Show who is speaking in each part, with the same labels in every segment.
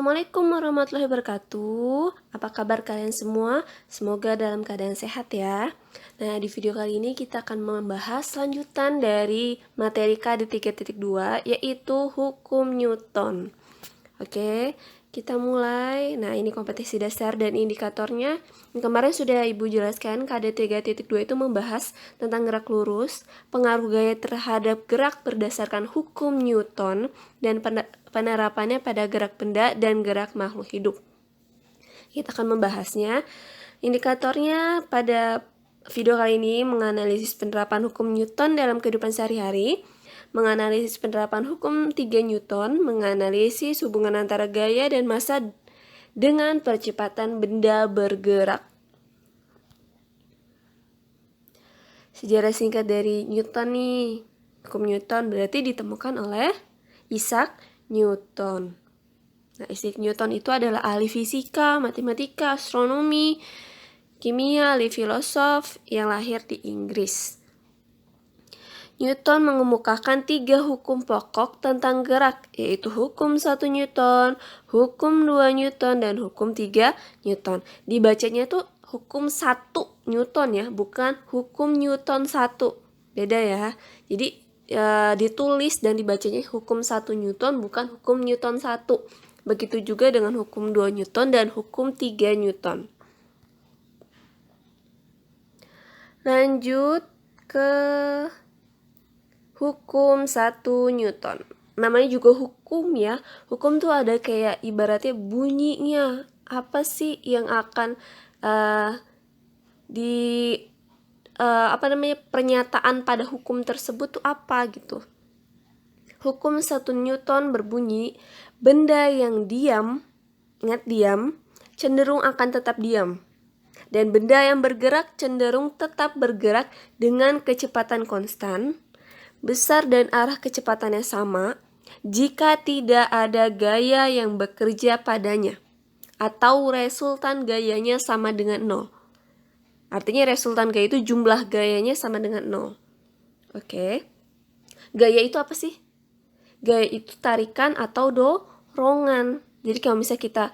Speaker 1: Assalamualaikum warahmatullahi wabarakatuh. Apa kabar kalian semua? Semoga dalam keadaan sehat ya. Nah, di video kali ini kita akan membahas lanjutan dari materi KD 3.2 yaitu hukum Newton. Oke, kita mulai. Nah, ini kompetisi dasar dan indikatornya. Kemarin sudah Ibu jelaskan KD 3.2 itu membahas tentang gerak lurus, pengaruh gaya terhadap gerak berdasarkan hukum Newton, dan penerapannya pada gerak benda dan gerak makhluk hidup. Kita akan membahasnya. Indikatornya pada video kali ini menganalisis penerapan hukum Newton dalam kehidupan sehari-hari, menganalisis penerapan hukum 3 Newton, menganalisis hubungan antara gaya dan massa dengan percepatan benda bergerak. Sejarah singkat dari Newton nih. Hukum Newton berarti ditemukan oleh Isaac Newton. Nah, Isaac Newton itu adalah ahli fisika, matematika, astronomi, kimia, ahli filosof yang lahir di Inggris. Newton mengemukakan 3 hukum pokok tentang gerak, yaitu hukum 1 Newton, hukum 2 Newton, dan hukum 3 Newton. Dibacanya tuh hukum 1 Newton ya, bukan hukum Newton 1. Beda ya. Jadi ditulis dan dibacanya hukum 1 Newton, bukan hukum Newton 1. Begitu juga dengan hukum 2 Newton dan hukum 3 Newton. Lanjut ke hukum 1 Newton. Namanya juga hukum ya. Hukum tuh ada kayak ibaratnya bunyinya. Apa sih yang akan pernyataan pada hukum tersebut tuh apa gitu. Hukum 1 Newton berbunyi, benda yang diam, ingat diam, cenderung akan tetap diam. Dan benda yang bergerak cenderung tetap bergerak dengan kecepatan konstan, besar dan arah kecepatannya sama, jika tidak ada gaya yang bekerja padanya, atau resultan gayanya sama dengan 0. Artinya resultan gaya itu jumlah gayanya sama dengan 0. Oke. Gaya itu apa sih? Gaya itu tarikan atau dorongan. Jadi kalau misalnya kita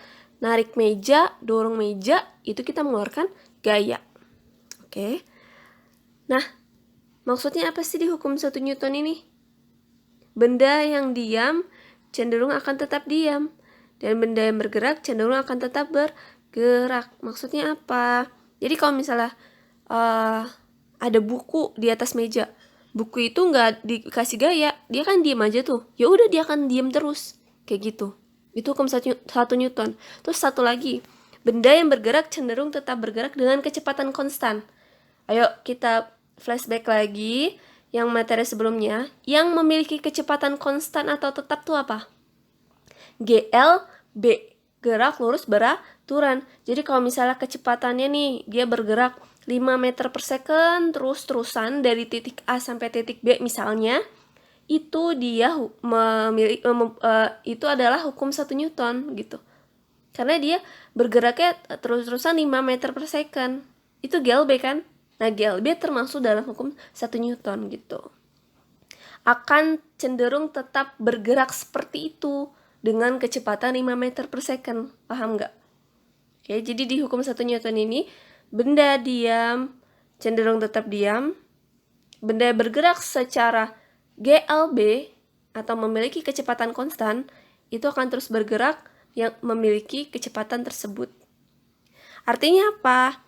Speaker 1: narik meja, dorong meja, itu kita mengeluarkan gaya. Oke. Nah, maksudnya apa sih di hukum 1 Newton ini? Benda yang diam cenderung akan tetap diam, dan benda yang bergerak cenderung akan tetap bergerak. Maksudnya apa? Jadi kalau misalnya ada buku di atas meja, buku itu nggak dikasih gaya, dia kan diam aja tuh. Ya udah, dia akan diam terus, kayak gitu. Itu hukum 1 Newton. Terus satu lagi, benda yang bergerak cenderung tetap bergerak dengan kecepatan konstan. Ayo kita flashback lagi yang materi sebelumnya. Yang memiliki kecepatan konstan atau tetap tuh apa? GLB, gerak lurus beraturan. Jadi kalau misalnya kecepatannya nih, dia bergerak 5 meter per second terus-terusan dari titik A sampai titik B misalnya, itu dia itu adalah hukum 1 Newton gitu. Karena dia bergeraknya terus-terusan 5 meter per second. Itu GLB kan? Nah, GLB termasuk dalam hukum 1 Newton gitu. Akan cenderung tetap bergerak seperti itu dengan kecepatan 5 meter per second. Paham nggak? Oke, jadi di hukum 1 Newton ini, benda diam cenderung tetap diam. Benda bergerak secara GLB atau memiliki kecepatan konstan, itu akan terus bergerak yang memiliki kecepatan tersebut. Artinya apa?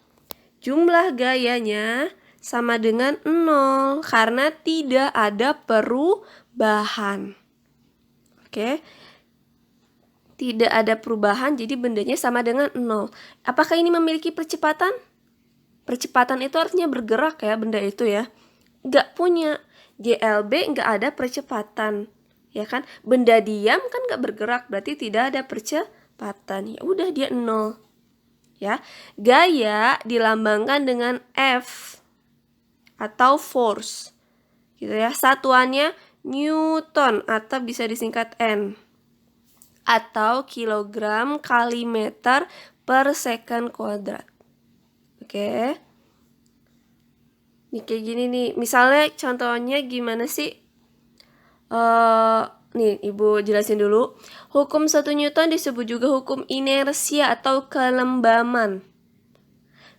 Speaker 1: Jumlah gayanya sama dengan 0 karena tidak ada perubahan. Oke. Tidak ada perubahan, jadi bendanya sama dengan 0. Apakah ini memiliki percepatan? Percepatan itu artinya bergerak ya, benda itu ya. Nggak punya. GLB nggak ada percepatan, ya kan? Benda diam kan nggak bergerak, berarti tidak ada percepatan. Ya udah, dia 0. Ya, gaya dilambangkan dengan F atau force, gitu ya. Satuannya Newton atau bisa disingkat N, atau kilogram kali meter per second kuadrat. Oke. Nih kayak gini nih. Misalnya contohnya gimana sih? nih Ibu jelasin dulu. Hukum 1 Newton disebut juga hukum inersia atau kelembaman.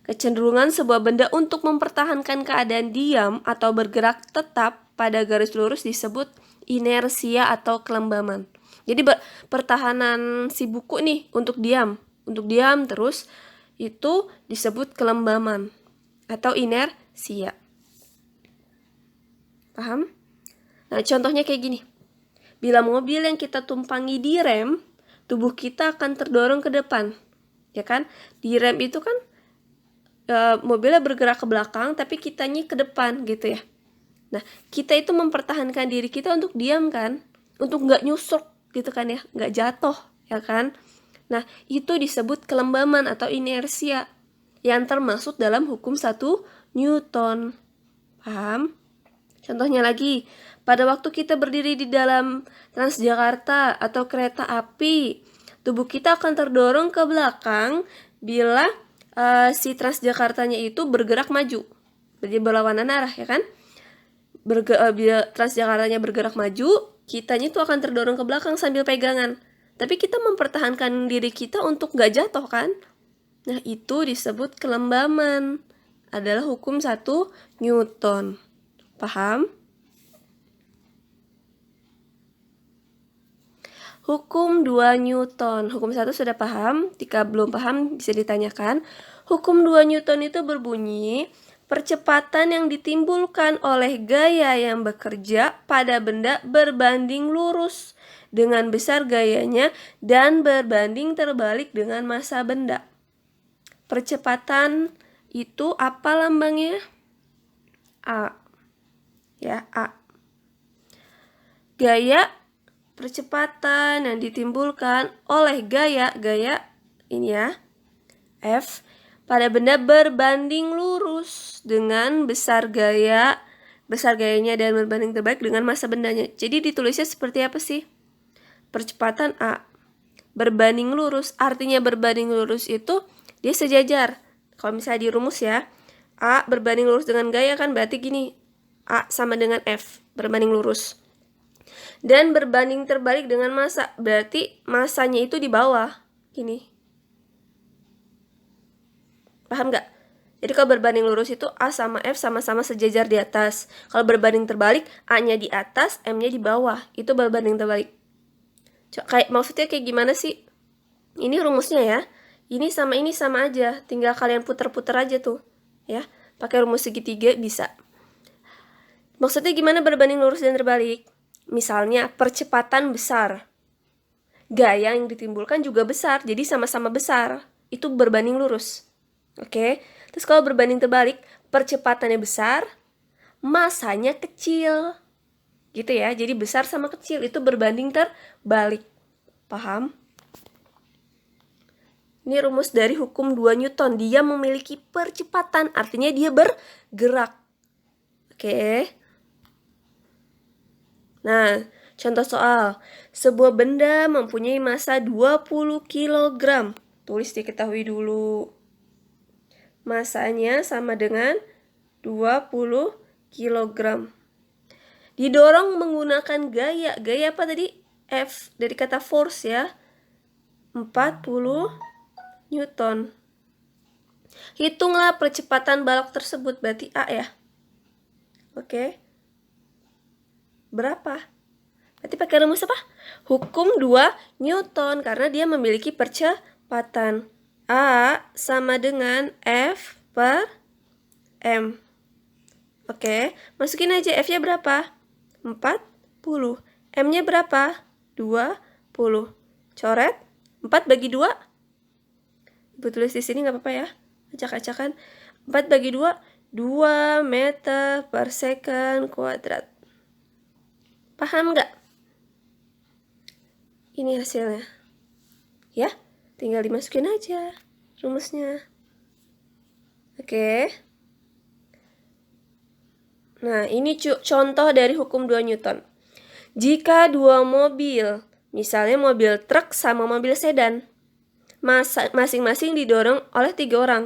Speaker 1: Kecenderungan sebuah benda untuk mempertahankan keadaan diam atau bergerak tetap pada garis lurus disebut inersia atau kelembaman. Jadi pertahanan si buku nih untuk diam terus itu disebut kelembaman atau inersia. Paham? Nah, contohnya kayak gini. Bila mobil yang kita tumpangi direm, tubuh kita akan terdorong ke depan. Ya kan? Direm itu kan mobilnya bergerak ke belakang tapi kitanya ke depan gitu ya. Nah, kita itu mempertahankan diri kita untuk diam kan, untuk nggak nyusuk gitu kan ya, nggak jatuh ya kan. Nah, itu disebut kelembaman atau inersia yang termasuk dalam hukum 1 Newton. Paham? Contohnya lagi, pada waktu kita berdiri di dalam Transjakarta atau kereta api, tubuh kita akan terdorong ke belakang bila si Transjakartanya itu bergerak maju, jadi berlawanan arah ya kan. Bila Transjakartanya bergerak maju, kitanya itu akan terdorong ke belakang sambil pegangan. Tapi kita mempertahankan diri kita untuk gak jatuh kan. Nah, itu disebut kelembaman. Adalah hukum 1 Newton. Paham? Hukum 2 Newton. Hukum 1 sudah paham, jika belum paham bisa ditanyakan. Hukum 2 Newton itu berbunyi, percepatan yang ditimbulkan oleh gaya yang bekerja pada benda berbanding lurus dengan besar gayanya dan berbanding terbalik dengan massa benda. Percepatan itu apa lambangnya? A. Ya, A. Gaya percepatan yang ditimbulkan oleh gaya ini ya, F, pada benda berbanding lurus dengan besar gayanya dan berbanding terbalik dengan massa bendanya. Jadi ditulisnya seperti apa sih? Percepatan A berbanding lurus, artinya berbanding lurus itu dia sejajar. Kalau misalnya di rumus ya, A berbanding lurus dengan gaya kan berarti gini, A sama dengan F berbanding lurus. Dan berbanding terbalik dengan massa, berarti massanya itu di bawah. Gini. Paham gak? Jadi kalau berbanding lurus itu A sama F sama-sama sejajar di atas. Kalau berbanding terbalik, A-nya di atas, M-nya di bawah. Itu berbanding terbalik. Maksudnya kayak gimana sih? Ini rumusnya ya. Ini sama aja. Tinggal kalian puter-puter aja tuh. Ya, pakai rumus segitiga bisa. Maksudnya gimana berbanding lurus dan terbalik? Misalnya percepatan besar, gaya yang ditimbulkan juga besar, jadi sama-sama besar, itu berbanding lurus. Oke, terus kalau berbanding terbalik, percepatannya besar, massanya kecil, gitu ya. Jadi besar sama kecil itu berbanding terbalik. Paham? Ini rumus dari hukum 2 Newton. Dia memiliki percepatan, artinya dia bergerak. Oke. Nah, contoh soal. Sebuah benda mempunyai massa 20 kg. Tulis diketahui dulu. Massanya sama dengan 20 kg. Didorong menggunakan gaya. Gaya apa tadi? F, dari kata force ya. 40 Newton. Hitunglah percepatan balok tersebut, berarti A ya. Oke. Berapa? Berarti pakai rumus apa? Hukum 2 Newton, karena dia memiliki percepatan. A sama dengan F per M. Oke, masukin aja F-nya berapa? 40. M-nya berapa? 20. Coret 4 bagi 2. Ibu tulis di sini nggak apa-apa ya. Acak-acakan. 4 bagi 2, 2 meter per second kuadrat. Paham nggak? Ini hasilnya. Ya, tinggal dimasukin aja rumusnya. Oke. Nah, ini contoh dari hukum 2 Newton. Jika dua mobil, misalnya mobil truk sama mobil sedan, masing-masing didorong oleh 3 orang.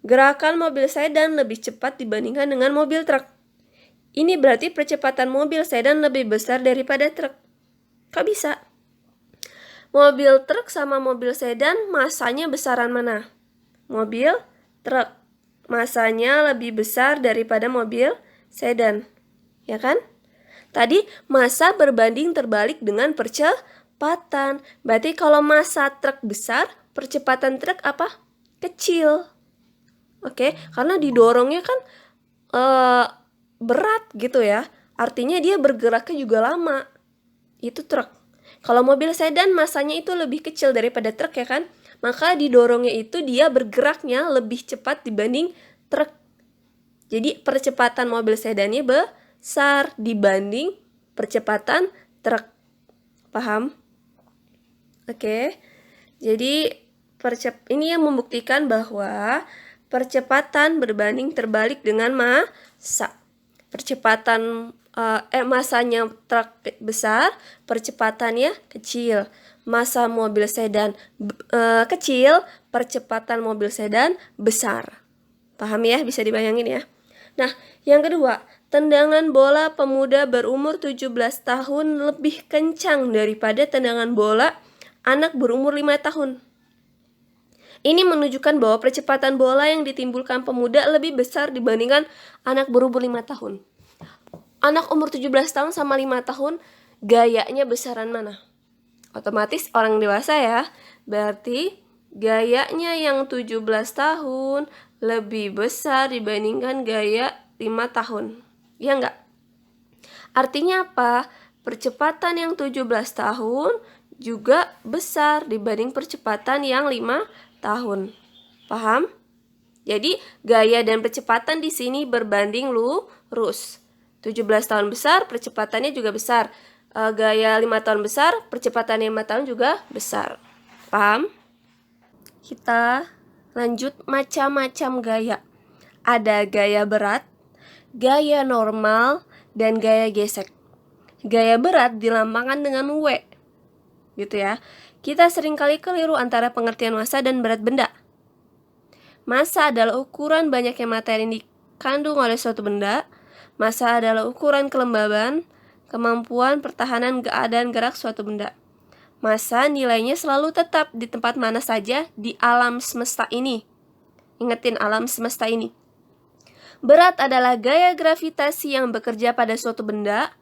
Speaker 1: Gerakan mobil sedan lebih cepat dibandingkan dengan mobil truk. Ini berarti percepatan mobil sedan lebih besar daripada truk. Kok bisa? Mobil truk sama mobil sedan masanya besaran mana? Mobil truk masanya lebih besar daripada mobil sedan, ya kan? Tadi massa berbanding terbalik dengan percepatan. Berarti kalau massa truk besar, percepatan truk apa? Kecil. Oke, karena didorongnya kan berat gitu ya. Artinya dia bergeraknya juga lama. Itu truk. Kalau mobil sedan massanya itu lebih kecil daripada truk ya kan? Maka didorongnya itu dia bergeraknya lebih cepat dibanding truk. Jadi percepatan mobil sedannya besar dibanding percepatan truk. Paham? Oke. Jadi ini yang membuktikan bahwa percepatan berbanding terbalik dengan massa. Percepatan massanya truk besar, percepatannya kecil. Massa mobil sedan kecil, percepatan mobil sedan besar. Paham ya? Bisa dibayangin ya. Nah, yang kedua, tendangan bola pemuda berumur 17 tahun lebih kencang daripada tendangan bola anak berumur 5 tahun. Ini menunjukkan bahwa percepatan bola yang ditimbulkan pemuda lebih besar dibandingkan anak berumur 5 tahun. Anak umur 17 tahun sama 5 tahun, gayanya besaran mana? Otomatis orang dewasa ya. Berarti gayanya yang 17 tahun lebih besar dibandingkan gaya 5 tahun. Ya enggak? Artinya apa? Percepatan yang 17 tahun juga besar dibanding percepatan yang 5 tahun. Paham? Jadi gaya dan percepatan di sini berbanding lurus. 17 tahun besar, percepatannya juga besar. Gaya 5 tahun besar, percepatan 5 tahun juga besar. Paham? Kita lanjut macam-macam gaya. Ada gaya berat, gaya normal, dan gaya gesek. Gaya berat dilambangkan dengan W. Gitu ya. Kita seringkali keliru antara pengertian massa dan berat benda. Massa adalah ukuran banyaknya materi yang dikandung oleh suatu benda. Massa adalah ukuran kelembaban, kemampuan pertahanan keadaan gerak suatu benda. Massa nilainya selalu tetap di tempat mana saja di alam semesta ini. Ingetin alam semesta ini. Berat adalah gaya gravitasi yang bekerja pada suatu benda.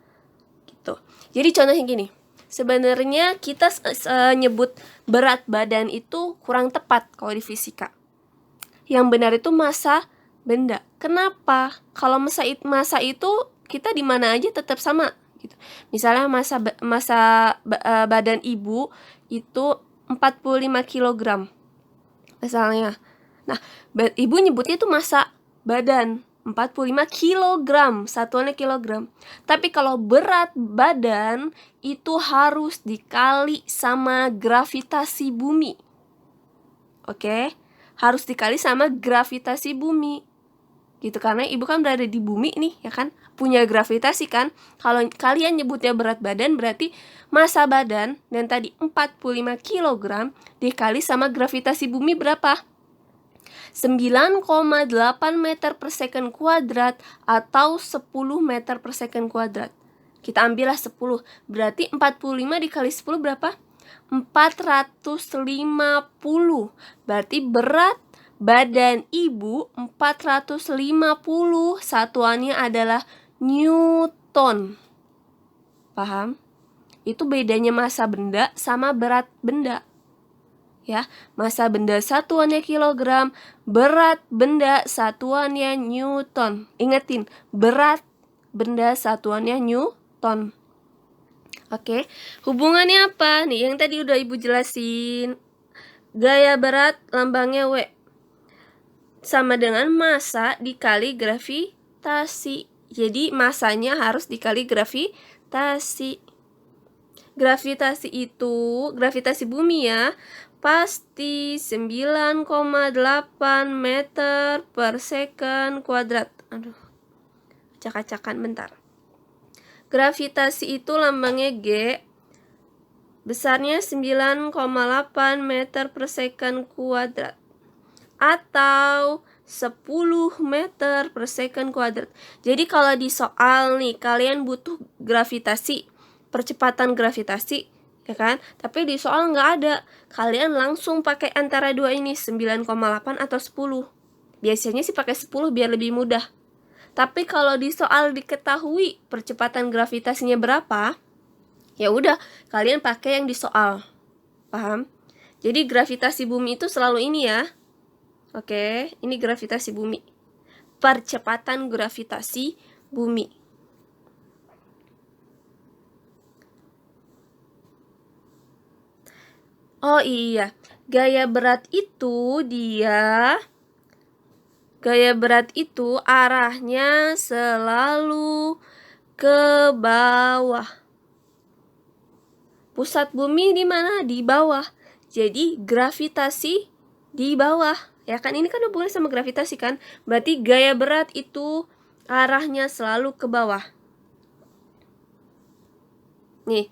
Speaker 1: Gitu. Jadi contohnya gini. Sebenarnya kita nyebut berat badan itu kurang tepat kalau di fisika. Yang benar itu massa benda. Kenapa? Kalau massa itu kita di mana aja tetap sama gitu. Misalnya massa badan ibu itu 45 kg. Misalnya. Nah, ibu nyebutnya itu massa badan 45 kg, satuannya kilogram. Tapi kalau berat badan itu harus dikali sama gravitasi bumi. Oke? Harus dikali sama gravitasi bumi. Gitu, karena ibu kan berada di bumi nih, ya kan? Punya gravitasi kan? Kalau kalian nyebutnya berat badan berarti massa badan dan tadi 45 kg dikali sama gravitasi bumi berapa? 9,8 meter per second kuadrat atau 10 meter per second kuadrat. Kita ambillah 10, berarti 45 dikali 10 berapa? 450. Berarti berat badan ibu 450, satuannya adalah Newton. Paham? Itu bedanya massa benda sama berat benda. Ya, massa benda satuannya kilogram, berat benda satuannya Newton. Ingetin, berat benda satuannya Newton. Oke, hubungannya apa? Nih, yang tadi udah ibu jelasin. Gaya berat lambangnya W. Sama dengan massa dikali gravitasi. Jadi massanya harus dikali gravitasi. Gravitasi itu, gravitasi bumi ya, pasti 9,8 meter per second kuadrat. Aduh, acak-acakan bentar. Gravitasi itu lambangnya G, besarnya 9,8 meter per second kuadrat. Atau 10 meter per second kuadrat. Jadi kalau di soal nih, kalian butuh gravitasi. percepatan gravitasi, ya kan? Tapi di soal nggak ada. Kalian langsung pakai antara dua ini, 9,8 atau 10. Biasanya sih pakai 10 biar lebih mudah. Tapi kalau di soal diketahui percepatan gravitasinya berapa, ya udah kalian pakai yang di soal. Paham? Jadi gravitasi bumi itu selalu ini ya. Oke, ini gravitasi bumi. Percepatan gravitasi bumi. Oh iya, gaya berat itu arahnya selalu ke bawah. Pusat bumi di mana? Di bawah. Jadi gravitasi di bawah. Ya kan, ini kan hubungannya sama gravitasi kan? Berarti gaya berat itu arahnya selalu ke bawah. Nih,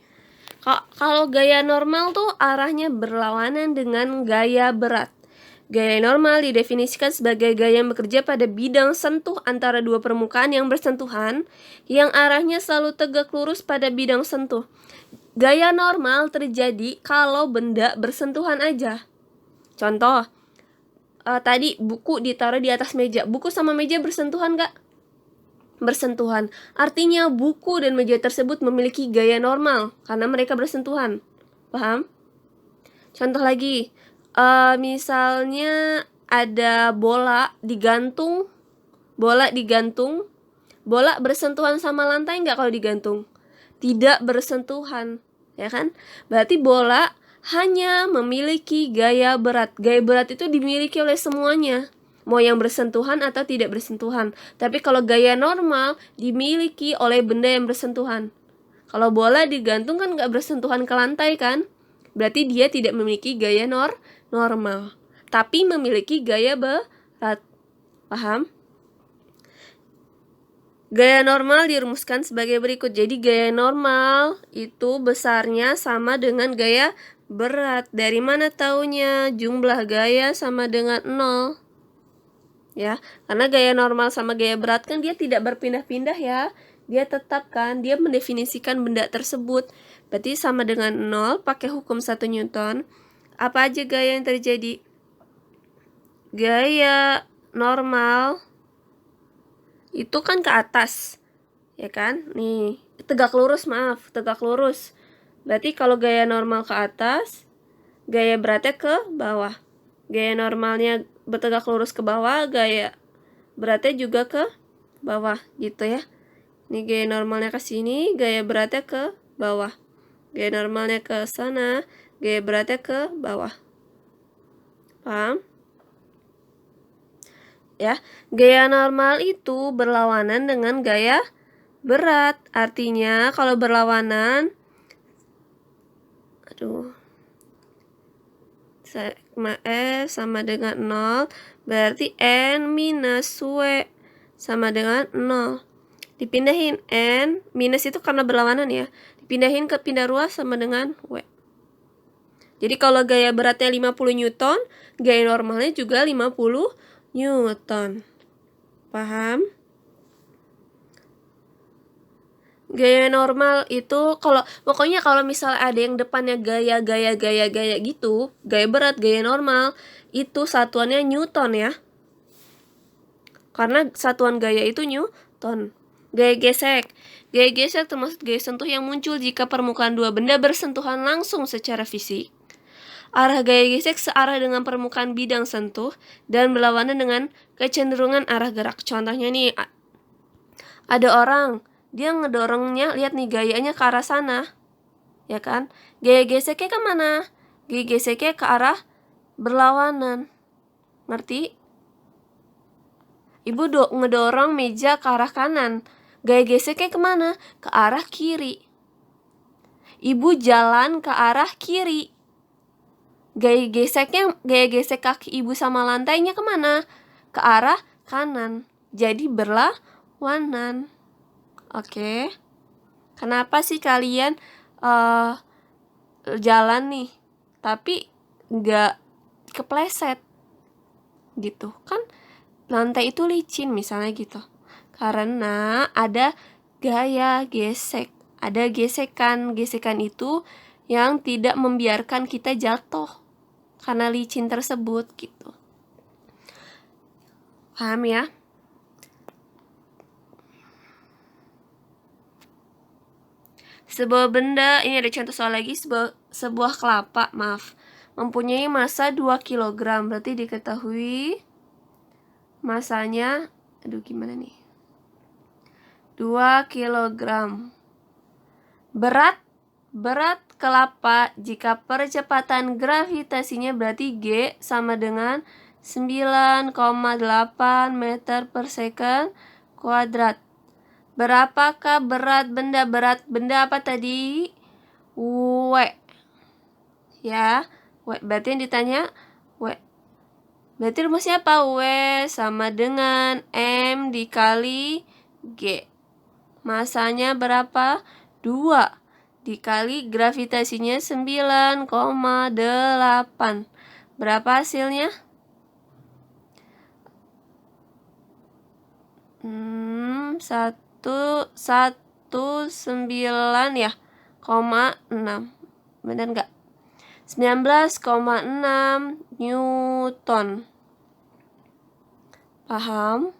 Speaker 1: kalau gaya normal tuh arahnya berlawanan dengan gaya berat. Gaya normal didefinisikan sebagai gaya yang bekerja pada bidang sentuh antara dua permukaan yang bersentuhan, yang arahnya selalu tegak lurus pada bidang sentuh. Gaya normal terjadi kalau benda bersentuhan aja. Contoh, tadi buku ditaruh di atas meja. Buku sama meja bersentuhan gak? Bersentuhan. Artinya buku dan meja tersebut memiliki gaya normal karena mereka bersentuhan. Paham? Contoh lagi, misalnya ada bola digantung, bola bersentuhan sama lantai nggak kalau digantung? Tidak bersentuhan, ya kan? Berarti bola hanya memiliki gaya berat. Gaya berat itu dimiliki oleh semuanya, mau yang bersentuhan atau tidak bersentuhan. Tapi kalau gaya normal dimiliki oleh benda yang bersentuhan. Kalau bola digantung kan nggak bersentuhan ke lantai kan? Berarti dia tidak memiliki gaya normal, tapi memiliki gaya berat. Paham? Gaya normal dirumuskan sebagai berikut. Jadi gaya normal itu besarnya sama dengan gaya berat. Dari mana taunya? Jumlah gaya sama dengan 0. Ya, karena gaya normal sama gaya berat kan dia tidak berpindah-pindah ya. Dia tetap kan, dia mendefinisikan benda tersebut. Berarti sama dengan 0, pakai hukum 1 Newton. Apa aja gaya yang terjadi? Gaya normal itu kan ke atas, ya kan? Nih, tegak lurus. Berarti kalau gaya normal ke atas, gaya beratnya ke bawah. Gaya normalnya bertegak lurus ke bawah, gaya beratnya juga ke bawah, gitu ya. Ini gaya normalnya ke sini, gaya beratnya ke bawah. Gaya normalnya ke sana, gaya beratnya ke bawah. Paham? Ya, gaya normal itu berlawanan dengan gaya berat. Artinya kalau berlawanan, sigma S sama dengan 0, berarti N minus W sama dengan 0. Dipindahin N, minus itu karena berlawanan ya. Dipindahin ke pindah ruas sama dengan W. Jadi kalau gaya beratnya 50 Newton, gaya normalnya juga 50 Newton. Paham? Gaya normal itu pokoknya kalau misalnya ada yang depannya gaya gitu, gaya berat, gaya normal, itu satuannya Newton ya. Karena satuan gaya itu Newton. Gaya gesek termasuk gaya sentuh yang muncul jika permukaan dua benda bersentuhan langsung secara fisik. Arah gaya gesek searah dengan permukaan bidang sentuh dan berlawanan dengan kecenderungan arah gerak. Contohnya nih, ada orang, dia ngedorongnya, lihat nih gayanya ke arah sana, ya kan? Gaya geseknya ke mana? Gaya geseknya ke arah berlawanan. Ngerti? Ibu ngedorong meja ke arah kanan. Gaya geseknya kemana? Ke arah kiri. Ibu jalan ke arah kiri. Gaya gesek kaki ibu sama lantainya kemana? Ke arah kanan. Jadi berlawanan. Oke. Kenapa sih kalian jalan nih, tapi nggak kepleset? Gitu kan? Lantai itu licin misalnya gitu. Karena ada gaya gesek. ada gesekan. Gesekan itu yang tidak membiarkan kita jatuh karena licin tersebut gitu. Paham ya? Sebuah benda, ini ada contoh soal lagi, sebuah kelapa, mempunyai massa 2 kg. Berarti diketahui masanya, gimana nih? 2 kg. Berat kelapa jika percepatan gravitasinya berarti G sama dengan 9,8 meter per second kuadrat. Berapakah berat benda? Berat benda apa tadi? W. Ya, W. Berarti yang ditanya W. Berarti rumusnya apa? W sama dengan M dikali G. Masanya berapa? 2 dikali gravitasinya 9,8. Berapa hasilnya? 119 ya, 6. Benar nggak? 19,6 Newton. Paham?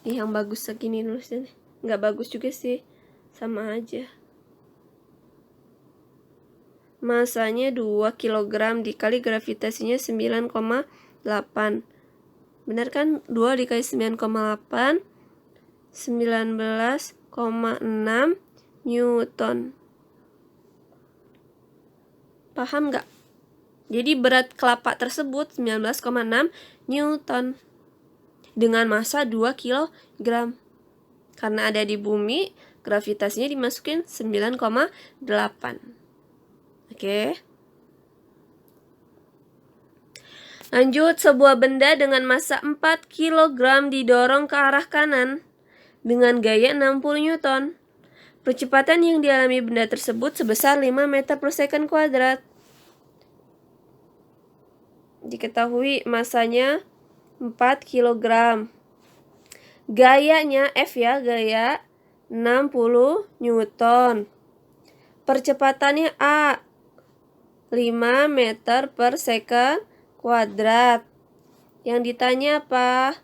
Speaker 1: Yang bagus segini nulisnya. Nggak bagus juga sih, sama aja. Masanya 2 kg dikali gravitasinya 9,8. Benar kan? 2 dikali 9,8, 19,6 Newton. Paham nggak? Jadi berat kelapa tersebut 19,6 Newton dengan massa 2 kg. Karena ada di bumi, gravitasinya dimasukin 9,8. Oke. Lanjut, sebuah benda dengan massa 4 kg didorong ke arah kanan dengan gaya 60 Newton. Percepatan yang dialami benda tersebut sebesar 5 meter per second kuadrat. Diketahui masanya 4 kg. Gayanya F ya, gaya 60 Newton. Percepatannya A, 5 meter per second kuadrat. Yang ditanya apa?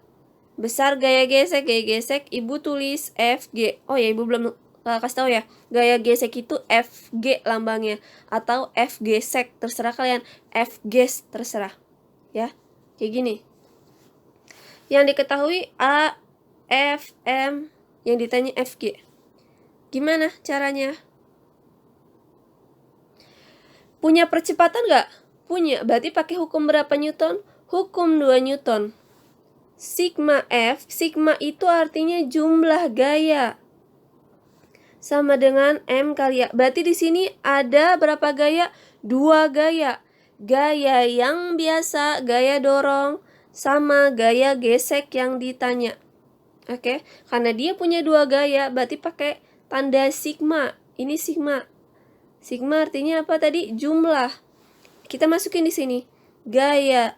Speaker 1: Besar gaya gesek. Gaya gesek Ibu tulis FG. Oh ya, Ibu belum kasih tahu ya. Gaya gesek itu FG lambangnya atau F gesek, terserah kalian. F ges terserah. Ya. Kayak gini. Yang diketahui A, F, M, yang ditanya FG. Gimana caranya? Punya percepatan nggak? Punya. Berarti pakai hukum berapa Newton? Hukum 2 Newton. Sigma F, sigma itu artinya jumlah gaya. Sama dengan M kali ya. Berarti di sini ada berapa gaya? 2 gaya. Gaya yang biasa, gaya dorong, sama gaya gesek yang ditanya. Oke, karena dia punya 2 gaya, berarti pakai tanda sigma. Ini sigma. Sigma artinya apa tadi? Jumlah. Kita masukin di sini. Gaya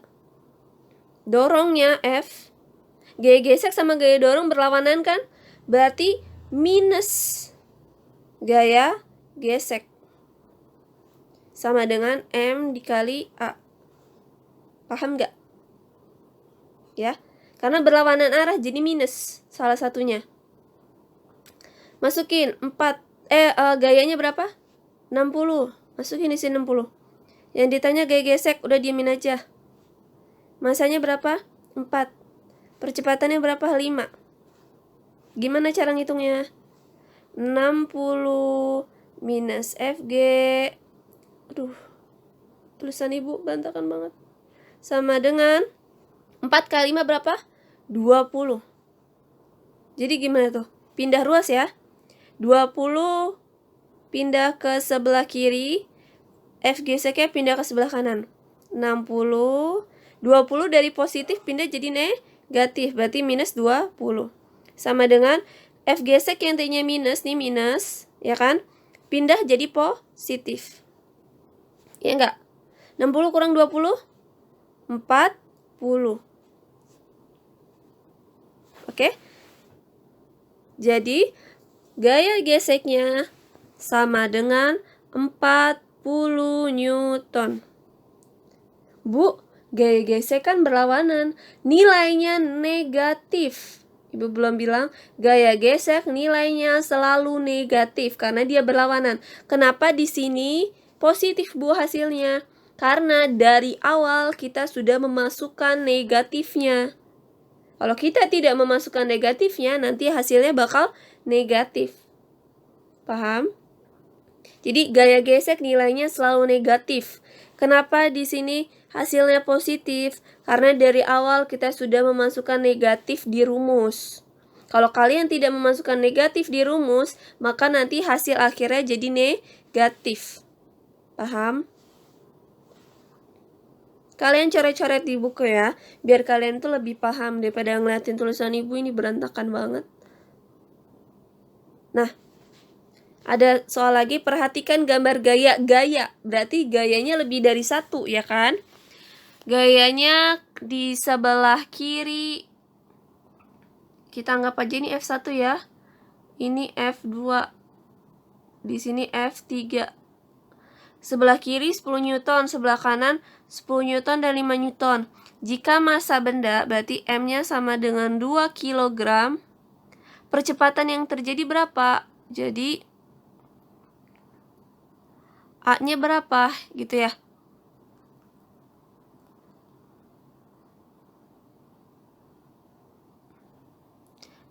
Speaker 1: dorongnya F. Gaya gesek sama gaya dorong berlawanan kan? Berarti minus gaya gesek. Sama dengan M dikali A. Paham nggak? Ya. Karena berlawanan arah jadi minus salah satunya. Masukin 4. Gayanya berapa? 60. Masukin di sini 60. Yang ditanya gaya gesek, udah diemin aja. Masanya berapa? 4. Percepatannya berapa? 5. Gimana cara ngitungnya? 60 minus FG. Aduh, tulisan Ibu berantakan banget. Sama dengan 4 kali 5 berapa? 20. Jadi gimana tuh? Pindah ruas ya. 20 pindah ke sebelah kiri. F geseknya pindah ke sebelah kanan. 60. 20 dari positif pindah jadi negatif. Berarti minus 20. Sama dengan F gesek yang tadinya minus. Nih minus. Ya kan? Pindah jadi positif. Ya enggak? 60 kurang 20? 40. Oke? Jadi Gaya geseknya sama dengan 40 Newton. Bu, gaya gesek kan berlawanan, nilainya negatif. Ibu belum bilang gaya gesek nilainya selalu negatif karena dia berlawanan. Kenapa di sini positif Bu hasilnya? Karena dari awal kita sudah memasukkan negatifnya. Kalau kita tidak memasukkan negatifnya, nanti hasilnya bakal negatif. Paham? Jadi gaya gesek nilainya selalu negatif. Kenapa di sini hasilnya positif? Karena dari awal kita sudah memasukkan negatif di rumus. Kalau kalian tidak memasukkan negatif di rumus, maka nanti hasil akhirnya jadi negatif. Paham? Kalian coret-coret di buku ya, biar kalian tuh lebih paham daripada ngeliatin tulisan ibu ini berantakan banget. Nah, ada soal lagi, perhatikan gambar gaya. Gaya, berarti gayanya lebih dari satu, ya kan? Gayanya di sebelah kiri. Kita anggap aja ini F1 ya. Ini F2. Di sini F3. Sebelah kiri 10 Newton, sebelah kanan 10 Newton dan 5 Newton. Jika massa benda, berarti M-nya sama dengan 2 kg. Percepatan yang terjadi berapa? Jadi A-nya berapa gitu ya.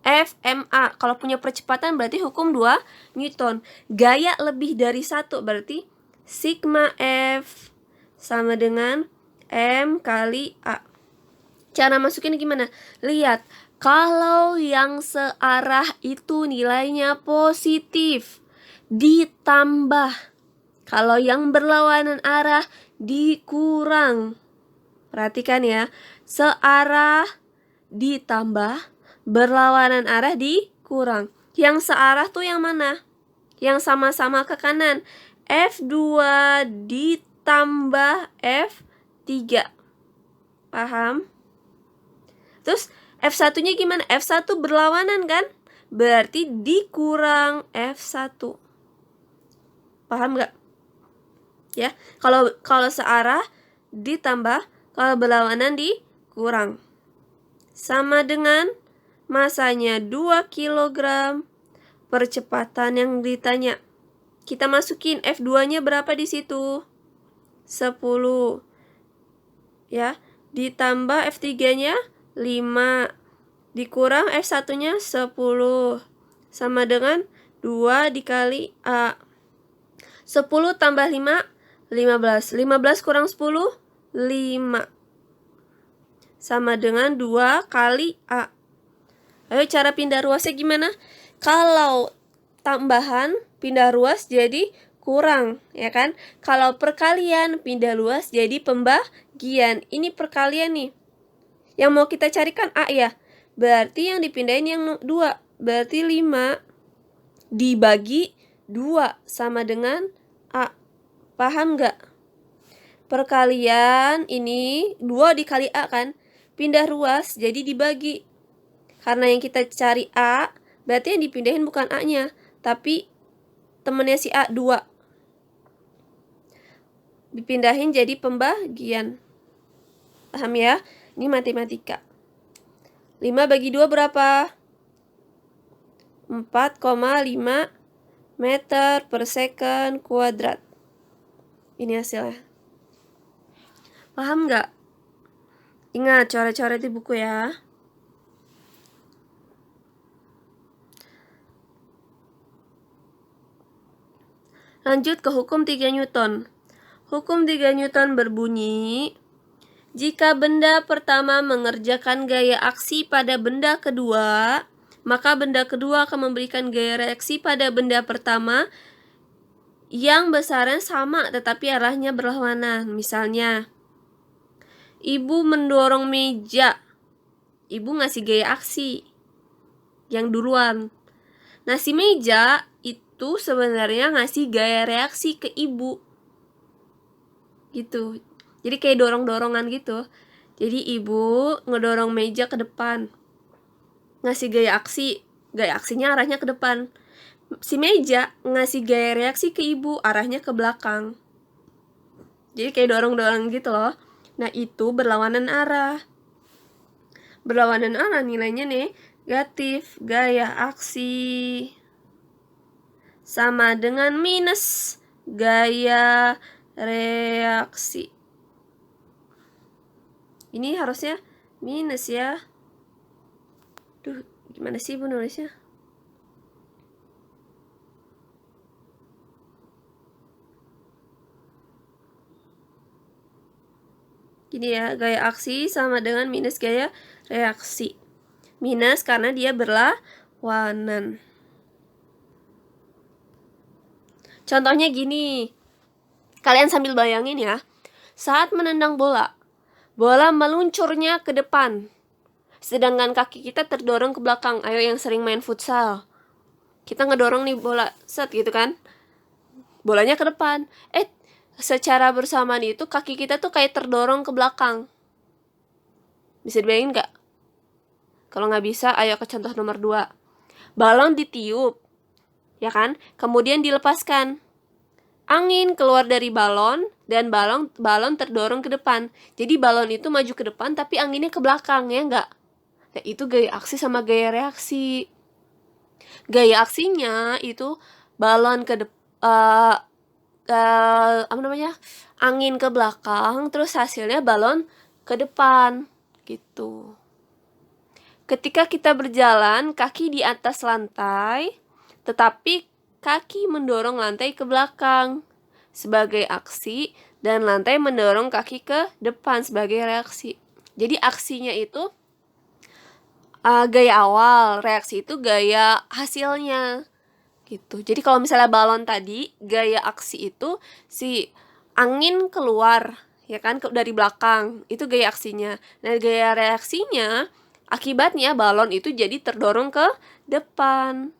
Speaker 1: FMA, kalau punya percepatan berarti hukum 2 Newton. Gaya lebih dari 1 berarti sigma F sama dengan M kali A. Cara masukin gimana? Lihat, kalau yang searah itu nilainya positif, ditambah. Kalau yang berlawanan arah dikurang. Perhatikan ya, searah ditambah, berlawanan arah dikurang. Yang searah tuh yang mana? Yang sama-sama ke kanan. F2 ditambah F3. Paham? Terus F1-nya gimana? F1 berlawanan kan? Berarti dikurang F1. Paham gak? Ya, kalau searah ditambah, kalau berlawanan dikurang. Sama dengan masanya 2 kg, percepatan yang ditanya. Kita masukin F2-nya berapa di situ? 10. Ya, ditambah F3-nya 5. Dikurang F1-nya 10. Sama dengan 2 dikali A. 10 tambah 5, 15. 15 kurang 10, 5. Sama dengan 2 kali A. Ayo cara pindah ruasnya gimana? Kalau tambahan, pindah ruas jadi kurang, ya kan? Kalau perkalian, pindah ruas jadi pembagian. Ini perkalian nih. Yang mau kita carikan A ya. Berarti yang dipindahin yang 2. Berarti 5 dibagi 2 sama dengan A. Paham gak? Perkalian ini 2 dikali A kan? Pindah ruas jadi dibagi. Karena yang kita cari A, berarti yang dipindahin bukan A-nya, tapi temennya si A 2. Dipindahin jadi pembagian. Paham ya? Ini matematika. 5 bagi 2 berapa? 4,5 meter per second kuadrat. Ini hasilnya. Paham nggak? Ingat, coret-coret di buku ya. Lanjut ke hukum 3 Newton. Hukum 3 Newton berbunyi, jika benda pertama mengerjakan gaya aksi pada benda kedua, maka benda kedua akan memberikan gaya reaksi pada benda pertama yang besarnya sama tetapi arahnya berlawanan. Misalnya, ibu mendorong meja. Ibu ngasih gaya aksi yang duluan. Nah, si meja itu sebenarnya ngasih gaya reaksi ke ibu. Gitu. Jadi kayak dorong-dorongan gitu. Jadi ibu ngedorong meja ke depan. Ngasih gaya aksi. Gaya aksinya arahnya ke depan. si meja ngasih gaya reaksi ke ibu, arahnya ke belakang. Jadi kayak dorong-dorong gitu loh. Nah, itu berlawanan arah. Berlawanan arah nilainya negatif. Gaya aksi sama dengan minus gaya reaksi. Ini harusnya minus ya. Duh, gimana sih Ibu nulisnya? Gini ya, gaya aksi sama dengan minus gaya reaksi. Minus karena dia berlawanan. Contohnya gini, kalian sambil bayangin ya, saat menendang bola, bola meluncurnya ke depan, sedangkan kaki kita terdorong ke belakang. Ayo yang sering main futsal, kita ngedorong nih bola, set gitu kan, bolanya ke depan. Secara bersamaan itu kaki kita tuh kayak terdorong ke belakang. Bisa dibayangin gak? Kalau nggak bisa, ayo ke contoh nomor 2. Balon ditiup, ya kan? Kemudian dilepaskan. Angin keluar dari balon dan balon terdorong ke depan. Jadi balon itu maju ke depan tapi anginnya ke belakang, ya nggak? Nah, itu gaya aksi sama gaya reaksi. Gaya aksinya itu balon ke depan, angin ke belakang, terus hasilnya balon ke depan gitu. Ketika kita berjalan, kaki di atas lantai, tetapi kaki mendorong lantai ke belakang sebagai aksi, dan lantai mendorong kaki ke depan sebagai reaksi. Jadi aksinya itu gaya awal, reaksi itu gaya hasilnya gitu. Jadi kalau misalnya balon tadi, gaya aksi itu si angin keluar, ya kan, dari belakang, itu gaya aksinya. Nah, gaya reaksinya akibatnya balon itu jadi terdorong ke depan.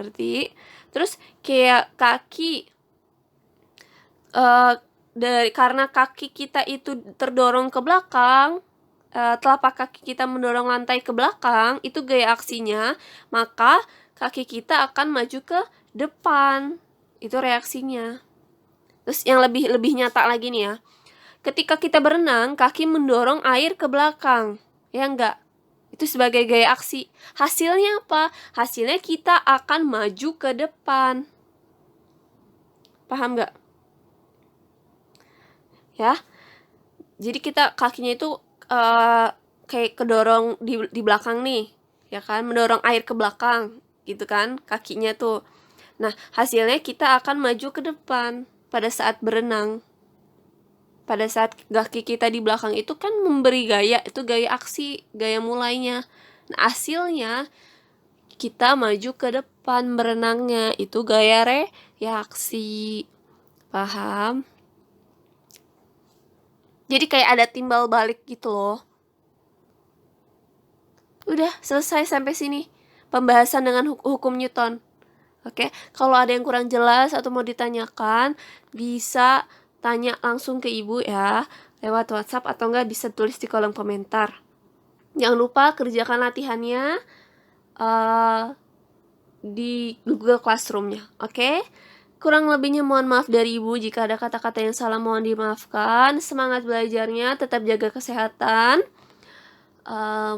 Speaker 1: Ngerti? Terus kayak kaki, karena kaki kita itu terdorong ke belakang, telapak kaki kita mendorong lantai ke belakang, itu gaya aksinya, maka kaki kita akan maju ke depan. Itu reaksinya. Terus yang lebih nyata lagi nih ya. Ketika kita berenang, kaki mendorong air ke belakang. Ya enggak? Itu sebagai gaya aksi. Hasilnya apa? Hasilnya kita akan maju ke depan. Paham enggak? Ya. Jadi kita kakinya itu kayak kedorong di belakang nih. Ya kan? Mendorong air ke belakang. Gitu kan, kakinya tuh. Nah, hasilnya kita akan maju ke depan pada saat berenang. Pada saat kaki kita di belakang itu kan memberi gaya, itu gaya aksi, gaya mulainya. Nah, hasilnya kita maju ke depan berenangnya, itu gaya reaksi. Paham? Jadi kayak ada timbal balik gitu loh. Udah, selesai sampai sini pembahasan dengan hukum Newton. Oke, kalau ada yang kurang jelas atau mau ditanyakan, bisa tanya langsung ke ibu ya, lewat WhatsApp atau enggak bisa tulis di kolom komentar. Jangan lupa kerjakan latihannya di Google Classroom-nya, oke? Kurang lebihnya mohon maaf dari ibu, jika ada kata-kata yang salah mohon dimaafkan. Semangat belajarnya, tetap jaga kesehatan.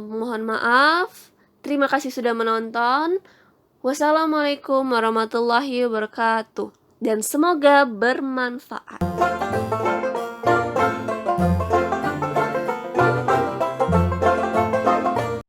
Speaker 1: Mohon maaf. Terima kasih sudah menonton. Wassalamualaikum warahmatullahi wabarakatuh. Dan semoga bermanfaat.